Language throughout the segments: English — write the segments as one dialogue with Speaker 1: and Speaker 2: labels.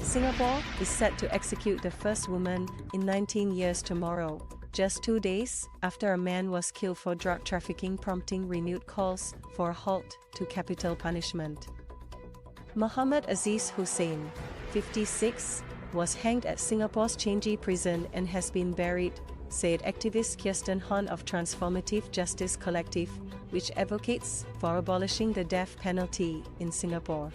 Speaker 1: Singapore is set to execute the first woman in 19 years tomorrow, just 2 days after a man was killed for drug trafficking, prompting renewed calls for a halt to capital punishment. Muhammad Aziz Hussein, 56, was hanged at Singapore's Changi prison and has been buried, said activist Kirsten Han of Transformative Justice Collective, which advocates for abolishing the death penalty in Singapore.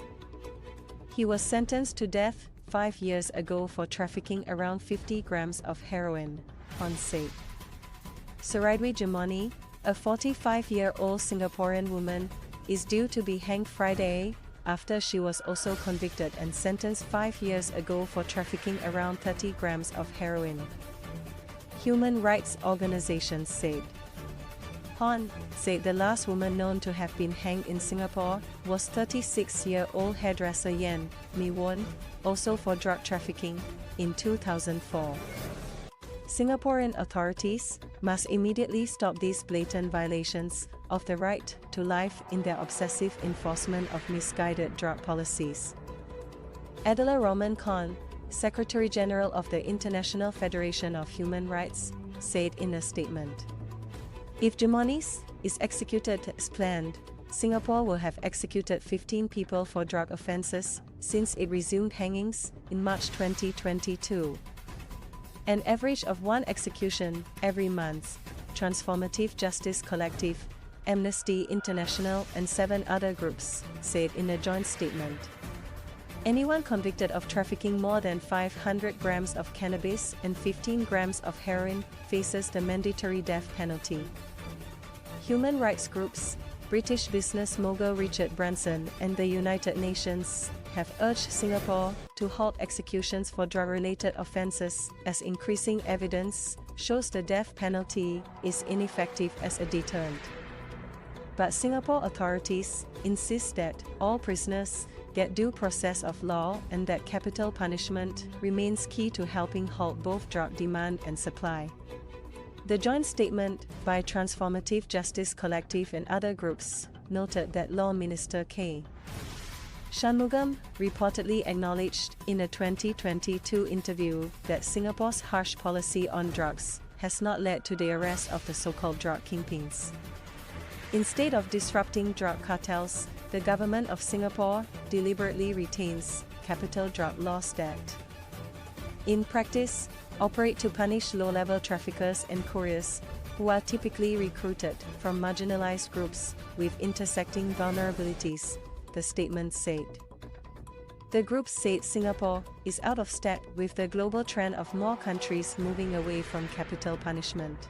Speaker 1: He was sentenced to death 5 years ago for trafficking around 50 grams of heroin, Han said. Suraidwi Jamani, a 45-year-old Singaporean woman, is due to be hanged Friday, after she was also convicted and sentenced 5 years ago for trafficking around 30 grams of heroin. Human rights organizations said. Han said the last woman known to have been hanged in Singapore was 36-year-old hairdresser Yan Mi Won, also for drug trafficking, in 2004. Singaporean authorities must immediately stop these blatant violations of the right to life in their obsessive enforcement of misguided drug policies. Adela Roman Khan, Secretary General of the International Federation of Human Rights, said in a statement. If Jamanis is executed as planned, Singapore will have executed 15 people for drug offences since it resumed hangings in March 2022. An average of 1 execution every month, Transformative Justice Collective, Amnesty International and 7 other groups said in a joint statement. Anyone convicted of trafficking more than 500 grams of cannabis and 15 grams of heroin faces the mandatory death penalty. Human rights groups, British business mogul Richard Branson and the United Nations have urged Singapore to halt executions for drug-related offences, as increasing evidence shows the death penalty is ineffective as a deterrent. But Singapore authorities insist that all prisoners get due process of law and that capital punishment remains key to helping halt both drug demand and supply. The joint statement by Transformative Justice Collective and other groups noted that Law Minister K. Shanmugam reportedly acknowledged in a 2022 interview that Singapore's harsh policy on drugs has not led to the arrest of the so-called drug kingpins. Instead of disrupting drug cartels, the government of Singapore deliberately retains capital drug laws that, in practice, operate to punish low-level traffickers and couriers, who are typically recruited from marginalized groups with intersecting vulnerabilities, the statement said. The group said Singapore is out of step with the global trend of more countries moving away from capital punishment.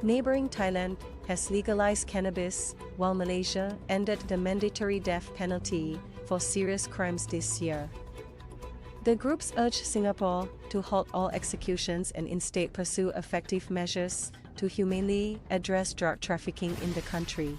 Speaker 1: Neighboring Thailand has legalized cannabis, while Malaysia ended the mandatory death penalty for serious crimes this year. The groups urge Singapore to halt all executions and instead pursue effective measures to humanely address drug trafficking in the country.